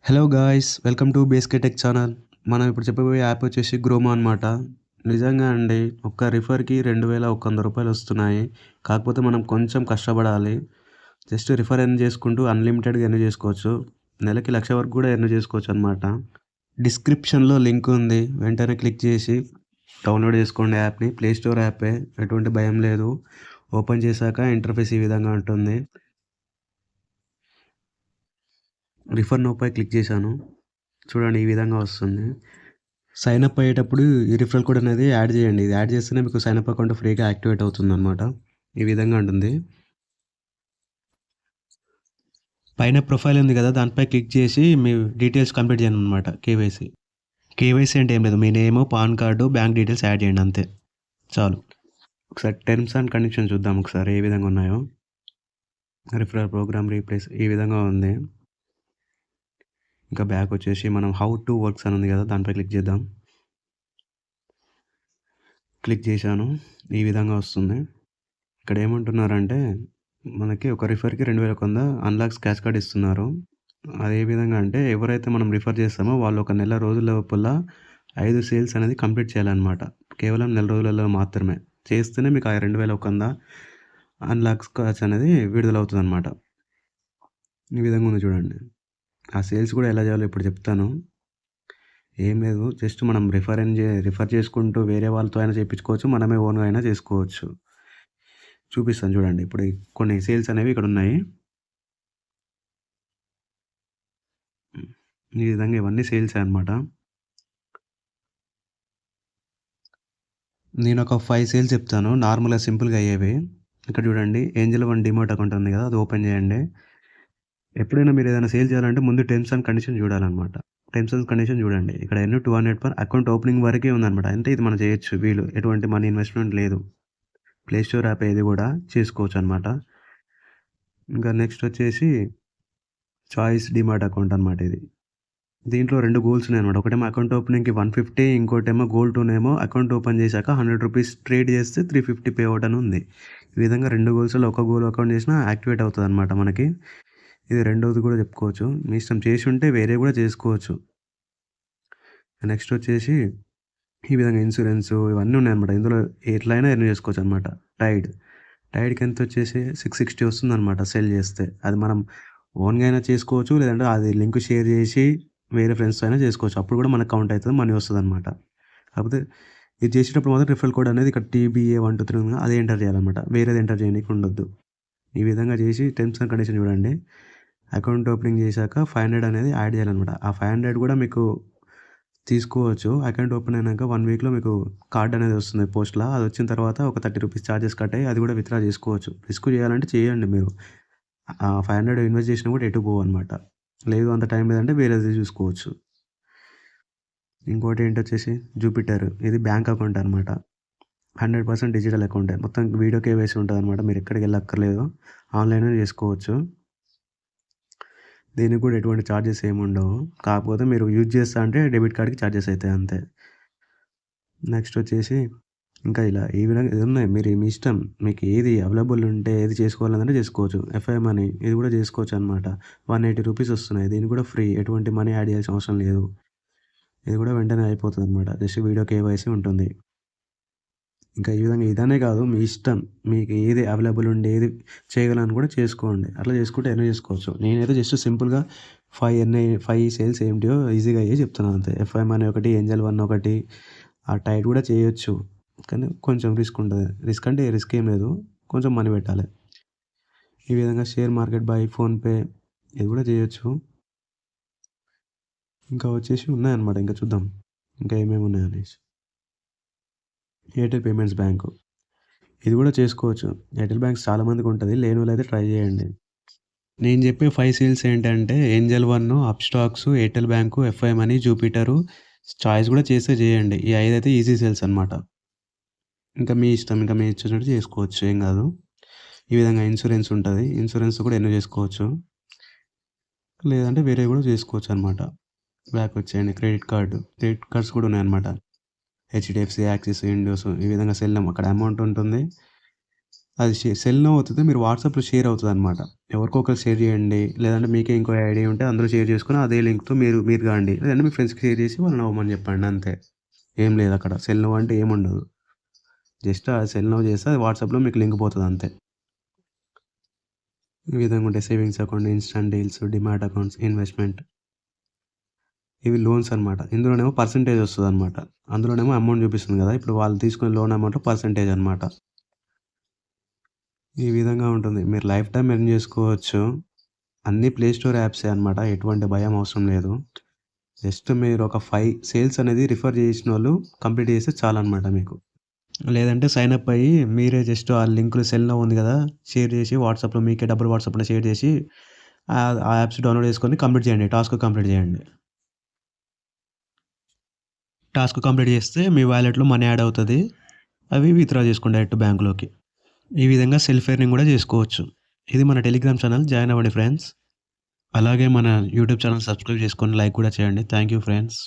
Hello guys! Welcome to బేస్‌కే tech channel. మనం ఇప్పుడు చెప్పబోయే యాప్ వచ్చేసి గ్రోమో అనమాట. నిజంగా అండి ఒక్క రిఫర్‌కి రూ. 2100 వస్తున్నాయి. కాకపోతే మనం కొంచెం కష్టపడాలి. జస్ట్ రిఫర్ ఎర్న్ చేసుకుంటూ అన్‌లిమిటెడ్‌గా ఎర్న్ చేసుకోవచ్చు. నెలకి 1,00,000 వరకు కూడా ఎర్న్ చేసుకోవచ్చనమాట. డిస్క్రిప్షన్‌లో లింక్ ఉంది. వెంటనే క్లిక్ చేసి డౌన్‌లోడ్ చేసుకోండి యాప్‌ని. ప్లే స్టోర్ యాపే. ఎటువంటి భయం లేదు. ఓపెన్ చేశాక ఇంటర్ఫేస్ ఈ విధంగా ఉంటుంది. రిఫర్ నౌపై క్లిక్ చేశాను. చూడండి ఈ విధంగా వస్తుంది. సైన్ అప్ అయ్యేటప్పుడు ఈ రిఫరల్ కోడ్ అనేది యాడ్ చేయండి. ఇది యాడ్ చేస్తేనే మీకు సైన్ అప్ అకౌంట్ ఫ్రీగా యాక్టివేట్ అవుతుందనమాట. ఈ విధంగా ఉంటుంది. పైన ప్రొఫైల్ ఉంది కదా! దానిపై క్లిక్ చేసి మీ డీటెయిల్స్ కంప్లీట్ చేయాలనమాట కేవైసీ. కేవైసీ అంటే ఏం లేదు. మీ name, PAN card, bank details add చేయండి అంతే. చాలు. ఒకసారి టర్మ్స్ అండ్ కండిషన్స్ చూద్దాం ఒకసారి ఏ విధంగా ఉన్నాయో. రిఫరల్ ప్రోగ్రామ్ రీప్లేస్ ఈ విధంగా ఉంది. ఇంకా బ్యాక్ వచ్చేసి మనం హౌ టు వర్క్స్ అని ఉంది కదా! దానిపై క్లిక్ చేద్దాం. క్లిక్ చేశాను. ఈ విధంగా వస్తుంది. ఇక్కడ ఏమంటున్నారంటే మనకి ఒక రిఫర్‌కి 2100 అన్‌లాక్ స్క్రాచ్ కార్డ్ ఇస్తున్నారు. అది ఏ విధంగా అంటే ఎవరైతే మనం రిఫర్ చేస్తామో వాళ్ళు ఒక నెల రోజుల లోపల 5 సేల్స్ అనేది కంప్లీట్ చేయాలన్నమాట. కేవలం నెల రోజులలో మాత్రమే. చేస్తేనే మీకు ఆ 2100 అన్‌లాక్ స్క్రాచ్ అనేది విడుదలవుతుందన్నమాట. ఈ విధంగా ఉంది చూడండి. ఆ సేల్స్ కూడా ఎలా చేయాలో ఇప్పుడు చెప్తాను. ఏం లేదు. జస్ట్ మనం రిఫర్ చేసుకుంటూ వేరే వాళ్ళతో అయినా చేపించుకోవచ్చు. మనమే ఓన్‌గా అయినా చేసుకోవచ్చు. చూపిస్తాను చూడండి. ఇప్పుడు కొన్ని సేల్స్ అనేవి ఇక్కడ ఉన్నాయి. ఈ విధంగా ఇవన్నీ సేల్సే అనమాట. నేనొక 5 సేల్స్ చెప్తాను. నార్మల్‌గా సింపుల్‌గా అయ్యేవి. ఇక్కడ చూడండి ఏంజెల్ వన్ డీమాట్ అకౌంట్ ఉంది కదా! అది ఓపెన్ చేయండి. ఎప్పుడైనా మీరు ఏదైనా సేల్ చేయాలంటే ముందు టర్మ్స్ అండ్ కండిషన్ చూడాలనమాట. టర్మ్స్ అండ్ కండిషన్ చూడండి. ఇక్కడ ఎన్ని 200 పర్ అకౌంట్ ఓపెనింగ్ వరకే ఉందనమాట. అంటే ఇది మనం చేయొచ్చు వీలు. ఎటువంటి మనీ ఇన్వెస్ట్‌మెంట్ లేదు. ప్లే స్టోర్ యాప్ ఇది కూడా చేసుకోవచ్చనమాట. ఇంకా నెక్స్ట్ వచ్చేసి చాయిస్ డీమాట్ అకౌంట్ అనమాట ఇది. దీంట్లో 2 గోల్స్ ఉన్నాయన్నమాట. ఒకటేమో అకౌంట్ ఓపెనింగ్‌కి 150 ఇంకోటేమో గోల్ 2నేమో అకౌంట్ ఓపెన్ చేశాక రూ. 100 ట్రేడ్ చేస్తే 350 పే ఔట్ అని ఉంది. ఈ విధంగా 2 గోల్స్‌లో ఒక గోల్ అకౌంట్ చేసినా యాక్టివేట్ అవుతదన్నమాట మనకి. ఇది రెండోది కూడా చెప్పుకోవచ్చు. మీ ఇష్టం చేసుంటే వేరే కూడా చేసుకోవచ్చు. నెక్స్ట్ వచ్చేసి ఈ విధంగా ఇన్సూరెన్సు ఇవన్నీ ఉన్నాయన్నమాట. ఇందులో ఎట్లైనా ఎర్న్ చేసుకోవచ్చన్నమాట. టైడ్‌కి ఎంతొచ్చేసి 660 వస్తుందన్నమాట సేల్ చేస్తే. అది మనం ఓన్‌గా అయినా చేసుకోవచ్చు. లేదంటే అది లింక్ షేర్ చేసి వేరే ఫ్రెండ్స్‌తో అయినా చేసుకోవచ్చు. అప్పుడు కూడా మనకు కౌంట్ అయితది. మనీ వస్తదనమాట. కాకపోతే ఇది చేసేటప్పుడు మాత్రం రిఫరల్ కోడ్ అనేది ఇక్కడ TBA123 ఉంది. అదే ఎంటర్ చేయాలన్నమాట. వేరేది ఎంటర్ చేయనీకి ఉండొద్దు. ఈ విధంగా చేసి టర్మ్స్ అండ్ కండిషన్ చూడండి. అకౌంట్ ఓపెనింగ్ చేశాక 500 అనేది యాడ్ చేయాలన్నమాట. ఆ 500 కూడా మీకు తీసుకోవచ్చు. అకౌంట్ ఓపెన్ అయినాక 1 వీక్‌లో మీకు కార్డ్ అనేది వస్తుంది పోస్ట్‌లా. అది వచ్చిన తర్వాత ఒక రూ. 30 చార్జెస్ కట్ అయ్యి అది కూడా విత్‌డ్రా చేసుకోవచ్చు. రిస్క్ చేయాలంటే చేయండి మీరు. 500 ఇన్వెస్ట్ చేసినా కూడా ఎటు పోవన్నమాట. లేదు అంత టైం లేదంటే వేరేది చూసుకోవచ్చు. ఇంకోటి ఏంటొచ్చేసి జూపిటర్ ఇది బ్యాంక్ అకౌంట్ అనమాట. 100% డిజిటల్ అకౌంటే. మొత్తం వీడియో కేవైసీ ఉంటదనమాట. మీరు ఎక్కడికెళ్ళక్కర్లేదు. ఆన్‌లైన్‌లోనే చేసుకోవచ్చు. దీనికి కూడా ఎటువంటి చార్జెస్ ఏముండవు. కాకపోతే మీరు యూజ్ చేస్తా అంటే డెబిట్ కార్డ్‌కి చార్జెస్ అయితాయి అంతే. నెక్స్ట్ వచ్చేసి ఇంకా ఇలా ఈ విధంగా ఇదున్నాయి. మీరు మీ ఇష్టం. మీకు ఏది అవైలబుల్ ఉంటే ఏది చేసుకోవాలనంటే చేసుకోవచ్చు. ఎఫ్ఐ మనీ ఇది కూడా చేసుకోవచ్చనమాట. రూ. 180 వస్తున్నాయి. దీనికి కూడా ఫ్రీ. ఎటువంటి మనీ యాడ్ చేయాల్సిన అవసరం లేదు. ఇది కూడా వెంటనే అయిపోతదనమాట. జస్ట్ వీడియో కేవైసీ ఉంటుంది. ఇంకా ఈ విధంగా ఇదనే కాదు మీ ఇష్టం. మీకు ఏది అవైలబుల్ ఉండి ఏది చేయగలను కూడా చేసుకోండి. అట్లా చేసుకుంటే ఎర్న్ చేసుకోవచ్చు. నేనైతే జస్ట్ సింపుల్‌గా 5 సేల్స్ ఏంటియో ఈజీగా అయ్యాయి చెప్తున్నాను అంతే. ఎఫ్ఐ మనీ ఒకటి, ఏంజెల్ వన్ ఒకటి, ఆ టైడ్ కూడా చేయొచ్చు. కానీ కొంచెం రిస్క్ ఉంటది. రిస్క్ అంటే రిస్క్ ఏం లేదు. కొంచెం మనీ పెట్టాలి. ఈ విధంగా షేర్ మార్కెట్ బై ఫోన్‌పే ఇది కూడా చేయొచ్చు. ఇంకా వచ్చేసి ఉన్నాయన్నమాట. ఇంకా చూద్దాం. ఇంకా ఏమేమి ఉన్నాయనేసి. Airtel payments bank. ఇది కూడా చేసుకోవచ్చు. ఎయిర్టెల్ బ్యాంక్స్ చాలా మందికుంటది. లేనోళ్ళైతే ట్రై చేయండి. నేను చెప్పే 5 సేల్స్ ఏంటంటే Angel One, Upstox, Airtel bank, Fi Money, Jupiter, Choice కూడా చేస్తే చేయండి. ఈ 5 అయితే ఈజీ సేల్స్ అనమాట. ఇంకా మీ ఇష్టం. ఇంకా మీ ఇష్టం చేసుకోవచ్చు. ఏం కాదు. ఈ విధంగా ఇన్సూరెన్స్ ఉంటది. ఇన్సూరెన్స్ కూడా ఎర్న్ చేసుకోవచ్చు. లేదంటే వేరేవి కూడా చేసుకోవచ్చనమాట. బ్యాక్ వచ్చేయండి. క్రెడిట్ కార్డ్స్ కూడా ఉన్నాయన్నమాట. హెచ్‌డిఎఫ్‌సి, యాక్సిస్, ఇండోస్ ఈ విధంగా అక్కడ అమౌంట్ ఉంటుంది. అది సెల్ నో అవుతది. మీరు వాట్సాప్‌లో షేర్ అవుతదనమాట. ఎవరికో ఒకరికి షేర్ చేయండి. లేదంటే మీకే ఇంకో ఐడీ ఉంటే అందులో షేర్ చేసుకొని అదే లింక్‌తో మీరు కాండి. లేదంటే మీ ఫ్రెండ్స్‌కి షేర్ చేసి వాళ్ళని నవ్వమని చెప్పండి అంతే. ఏం లేదక్కడ. సెల్ నో అంటే ఏముండదు. జస్ట్ ఆ సెల్ నో చేస్తే అది వాట్సాప్‌లో మీకు లింక్ పోతదంతే. ఈ విధంగా ఉంటాయి savings account, instant deals, demat accounts, investment. ఇవి లోన్స్ అనమాట. ఇందులోనేమో పర్సెంటేజ్ వస్తదనమాట. అందులోనేమో అమౌంట్ చూపిస్తుంది కదా! ఇప్పుడు వాళ్ళు తీసుకునే లోన్ అమౌంట్‌లో పర్సెంటేజ్ అనమాట. ఈ విధంగా ఉంటుంది. మీరు లైఫ్ టైమ్ ఎర్న్ చేసుకోవచ్చు. అన్నీ ప్లే స్టోర్ యాప్సే అనమాట. ఎటువంటి భయం అవసరం లేదు. జస్ట్ మీరు ఒక 5 సేల్స్ అనేది రిఫర్ చేసినోళ్ళు కంప్లీట్ చేస్తే చాలనమాట మీకు. లేదంటే సైన్ అప్ అయ్యి మీరే జస్ట్ ఆ లింకులు సెల్‌లో ఉంది కదా! షేర్ చేసి వాట్సాప్‌లో మీకే డబ్బులు వాట్సాప్‌లో షేర్ చేసి ఆ యాప్స్ డౌన్‌లోడ్ చేసుకొని కంప్లీట్ చేయండి. టాస్క్ కంప్లీట్ చేయండి. టాస్క్ కంప్లీట్ చేస్తే మీ వాలెట్‌లో మనీ యాడ్ అవుతది. అవి విత్‌డ్రా చేసుకోండి డైరెక్ట్ బ్యాంక్‌లోకి. ఈ విధంగా సెల్ఫ్ ఎర్నింగ్ కూడా చేసుకోవచ్చు. ఇది మన టెలిగ్రామ్ ఛానల్. జాయిన్ అవ్వండి ఫ్రెండ్స్. అలాగే మన యూట్యూబ్ ఛానల్ సబ్స్క్రైబ్ చేసుకొని లైక్ కూడా చేయండి. Thank you friends.